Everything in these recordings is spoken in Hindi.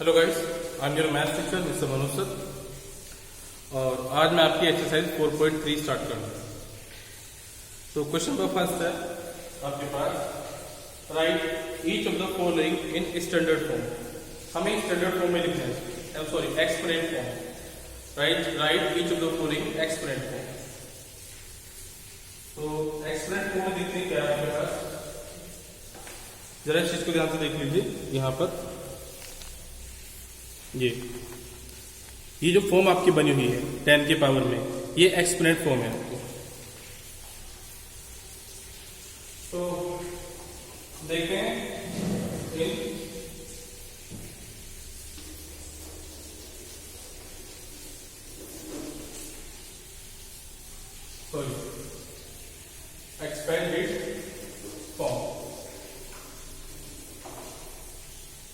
Hello guys, I am your math teacher mister Manoj sir. और आज मैं आपकी एक्सरसाइज 4.3 स्टार्ट करूंगा। तो क्वेश्चन नंबर फर्स्ट है आपके पास, write each of the following in standard form. हमें स्टैंडर्ड फॉर्म में लिखना है, sorry exponent form. Write each of the following exponent form. तो एक्सपोनेंट फॉर्म में देखते हैं क्या है आपके पास। जरा इस चीज को ध्यान से देख लीजिए। यहाँ पर ये जो फॉर्म आपकी बनी हुई है 10 के पावर में, ये एक्सपोनेंट फॉर्म है आपको। तो देखते हैं एक्सपेंडेड फॉर्म।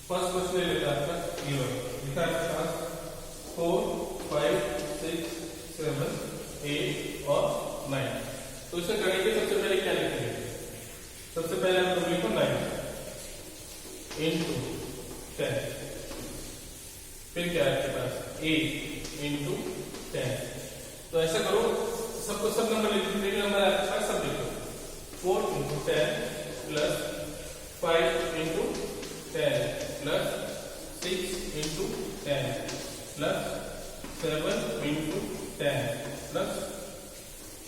फर्स्ट क्वेश्चन ले लेते हैं आपका ये लिखा है आपके पास 4, 5, 6, 7, 8 और 9। तो इसे करने के सबसे पहले क्या लिखेंगे? सबसे पहले हम लिखो 9 इंटू 10। फिर क्या है आपके पास 8 इंटू 10। तो ऐसा करो, सबको सब नंबर लिखो, नंबर आपके पास सब लिखो। 4 into 10 plus 5 into 10 plus 6 into 10 plus 7 into 10 plus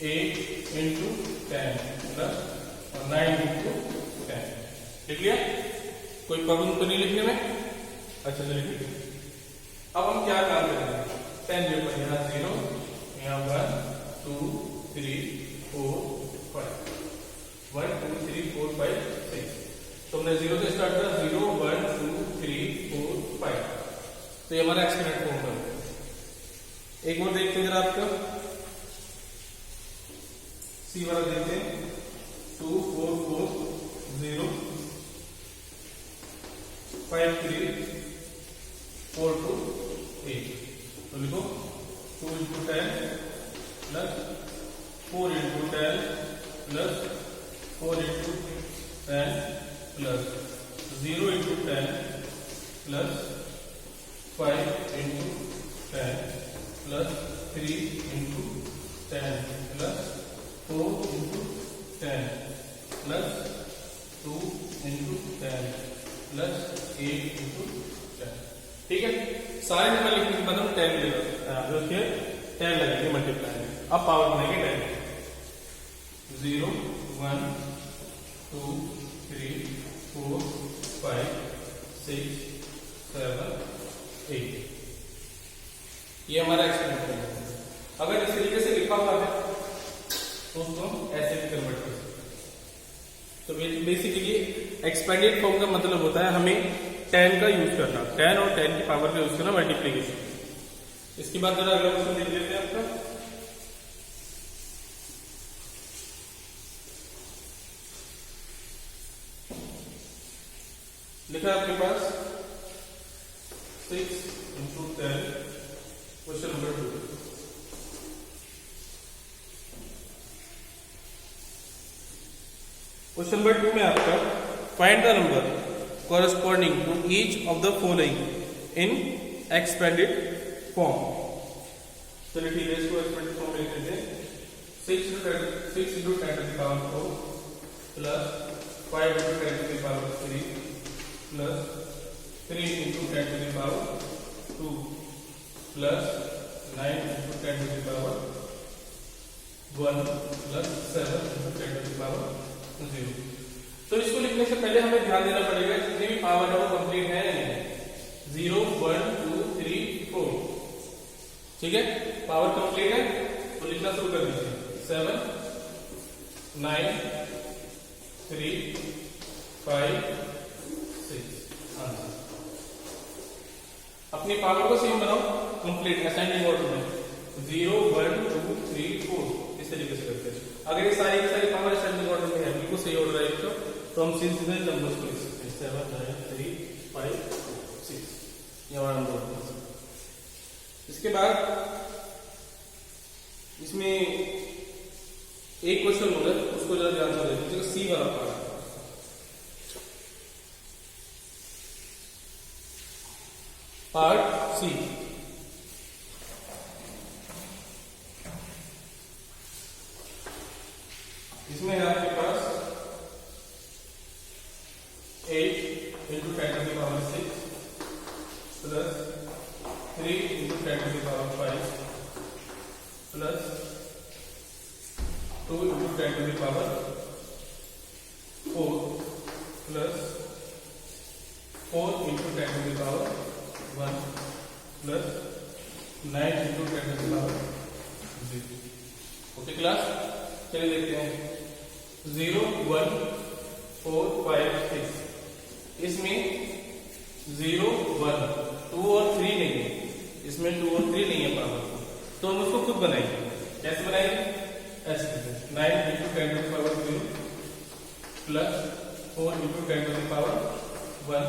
8 into 10 plus 9 into 10। लिख लिया? कोई प्रॉब्लम तो नहीं लिखने में? अच्छा चलिए ठीक है। अब हम क्या काम करेंगे? 10 जो पर यहाँ 0, यहाँ 1 2 3 4 5, 1 2 3 4 5 6। तो हमने 0 से स्टार्ट करा, 0 1 2 3 4 5। तो ये हमारा एक्सपोनेंट फॉर्म है। एक और देखते हैं जरा आपका सी वाला देखते हैं। 2 4 4 0 5 3 4 2 8। तो लिखो 2 into 10 plus 4 into 10 plus 4 into 10 plus 0 into 10 plus 5 into 10 plus 3 into 10 plus 4 into 10 plus 2 into 10 plus 8 into 10। ठीक है, सारे नंबर लिखने के बाद हम 10 लगेंगे मल्टीप्लाई में। अब पावर बनाएंगे 10। 0 1 2 3 4 5 6 7 8। ये हमारा एक्सपेरिमेंट है। अगर इस तरीके से लिखा हुआ है तो उसको हम ऐसे भी कन्वर्ट कर सकते हैं। तो बेसिकली एक्सपेंडेड फॉर्म का मतलब होता है हमें 10 का यूज करना, 10 और 10 की पावर का यूज करना मल्टीप्लीकेशन। इसके बाद जरा अगला क्वेश्चन देख लेते हैं आपका। लिखा है आपके पास 6 into 10, question number 2। Question number 2 में आपका find the number corresponding to each of the following in expanded form. चलिए ठीक है, इसको एक्सपेंडेड फॉर्म में लिख लेते हैं। 6 into 10 to the power 4 plus 5 into 10 to the power 3 plus 3 into 10 to the power 2 plus 9 into 10 to the power 1 plus 7 into 10 to the power 0। तो इसको लिखने से पहले हमें ध्यान देना पड़ेगा जितनी भी पावर है वो कंप्लीट है या नहीं। 0 1 2 3 4। ठीक है, पावर कंप्लीट है तो लिखना शुरू कर दीजिए। 7 9 3 5 अपनी पावर को सेम बनाओ, कंप्लीट असेंडिंग ऑर्डर में। 0 1 2 3 4 इस तरीके से करते हैं। अगर ये सारी की सारी पावर असेंडिंग ऑर्डर में है, बिल्कुल सही ऑर्डर है इसका, तो हम सीधे नंबर्स को लिख सकते हैं। 7 9 3 5 6 ये हमारा नंबर। इसके बाद इसमें एक क्वेश्चन होगा, उसको जरा ध्यान से देखिए। सी वाला पार्ट, सी वाला। 6 पार्ट सी। इसमें है आपके पास 8 into 10 to the power 6 plus 3 into 10 to the power 5 plus 2 into 10 to the power 4 plus 4 into 10 to the power 1 plus 9 into 10 to the power 0। Okay class, चलिए देखते हैं 0 1 4 5 6। इसमें 0 1 2 और 3 नहीं है, इसमें 2 और 3 नहीं है पावर, तो हम उसको खुद बनाएंगे। कैसे बनाएंगे? ऐसे करते हैं 9 into 10 to the power 0 plus 4 into 10 to the power 1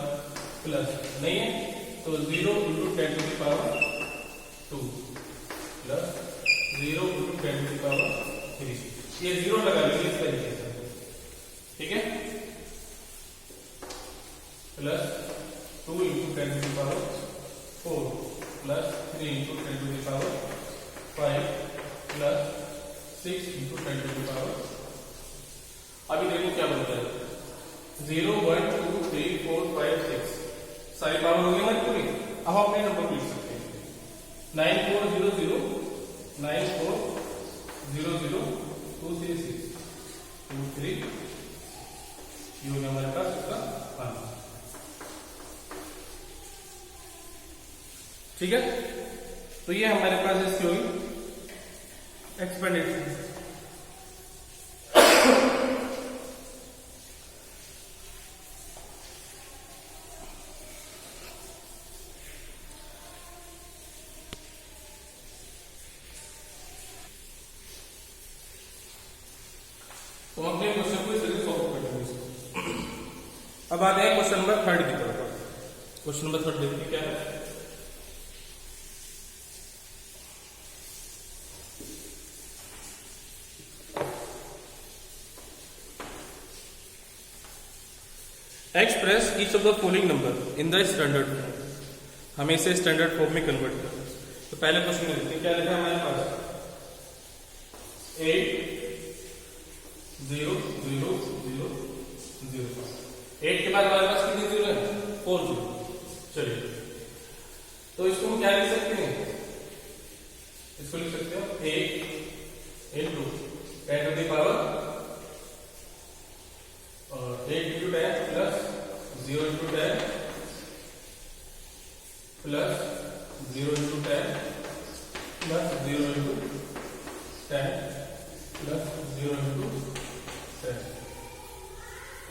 plus नहीं है तो 0 into 10 to the power 2 plus 0 into 10 to the power 3। ये 0 लगा लीजिए इस तरीके से, ठीक है, plus 2 into 10 to the power 4 plus 3 into 10 to the power 5 plus 6 into 10 to the power. अभी देखो क्या बनता है 0 1 2 3 4 5 6 सारी पावर हो गई हमारी पूरी। अब अपने नंबर लिख सकते हैं 9 4 0 0 9 4 0 0 2 3 6 2 3 ये हो गया हमारे पास इसका आंसर। ठीक है, तो ये हमारे पास इसकी होगी एक्सपेंडिचर। तो हम अपने क्वेश्चन को इस तरह सॉल्व कर देंगे। अब आते हैं क्वेश्चन नंबर 3 की तरफ। क्वेश्चन नंबर 3 देखिए क्या है। Express each of the following number in the standard form. हमें इसे स्टैंडर्ड फॉर्म में कन्वर्ट करना है। तो पहले क्वेश्चन में देखते हैं क्या लिखा है हमारे पास 8 0 0 0 0। 8 के बाद हमारे पास कितने जीरो है 4 जीरो। चलिए तो इसको हम क्या लिख सकते हैं, इसको लिख सकते हो 8 into 10 to the power 8 into 10 plus 0 into 10 plus 0 into 10 plus 0 into 10 plus 0 into 10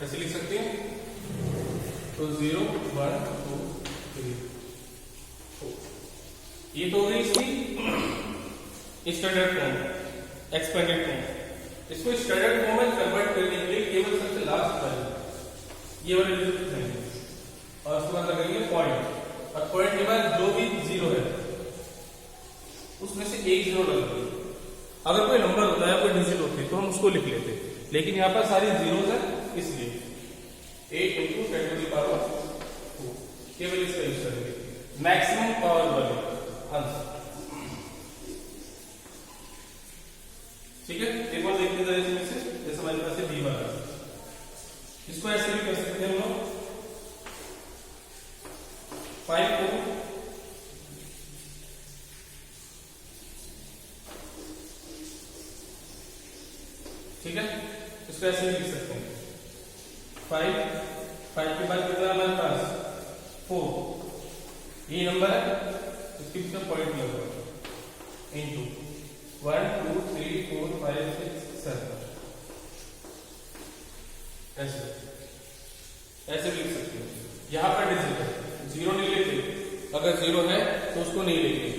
ऐसे लिख सकते हैं। तो 0 1 2 3 4 ये तो हो गई इसकी स्टैंडर्ड फॉर्म एक्सपेंडेड फॉर्म। इसको स्टैंडर्ड फॉर्म में कन्वर्ट करने के लिए केवल सबसे लास्ट वाली ये वाले डिजिट रहेंगे और उसके बाद लगेंगे पॉइंट, और पॉइंट के बाद जो भी जीरो है उसमें से एक जीरो लगेगा। अगर कोई नंबर होता है कोई डिजिट होती है तो हम उसको लिख लेते, लेकिन यहाँ पर सारी जीरोस है इसलिए 8 इंटू 10 टू द पावर 4 केवल इसका यूज करेंगे मैक्सिमम पावर वाले आंसर। ठीक है, एक बार देखते हैं इसमें से जैसे हमारे पास है बी वाला, इसको ऐसे भी कर सकते हैं हम लोग 5 को ठीक है, इसको ऐसे भी लिख सकते हैं 5 के बाद कितना हमारे पास 4 ये नंबर है, इसके पीछे पॉइंट लगा इंटू 1 2 3 4 5 6 7 ऐसे लिख सकते हैं। यहां पर डिजिट है जीरो नहीं लेते, अगर जीरो है तो उसको नहीं लेंगे,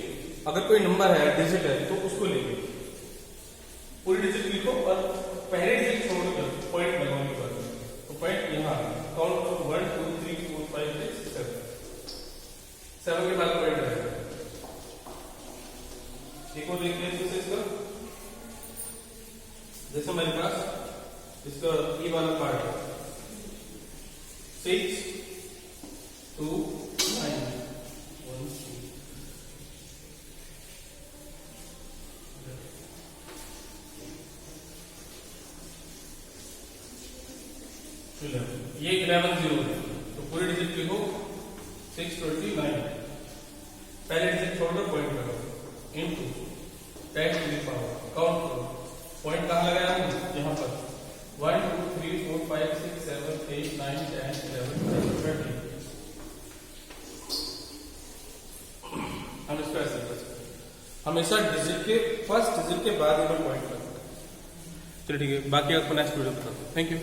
अगर कोई नंबर है डिजिट है तो उसको लेंगे। पूरी डिजिट लिखो और पहले डिजिट छोड़कर पॉइंट लगाने के बाद तो पॉइंट यहाँ काउंट करो 1 2 3 4 5 6 7 7 के बाद पॉइंट रहेगा। एक और देखते हैं इसका, जैसे हमारे पास इसका ई वाला पार्ट है 6 2 9 1 11 ये 11 जीरो है तो पूरी डिजिट लिखो 629 पहले डिजिट छोड़ दो पॉइंट करो into 10 to the power count करो पॉइंट कहाँ लगाया हमने यहाँ पर 1 2 3 4 5 6 7 8 9 10 11 12 13 हम इसको ऐसे कर सकते हैं हमेशा डिजिट के फर्स्ट डिजिट के बाद हमें पॉइंट करना है। चलिए ठीक है बाकी आपको नेक्स्ट वीडियो बताता हूँ। Thank you.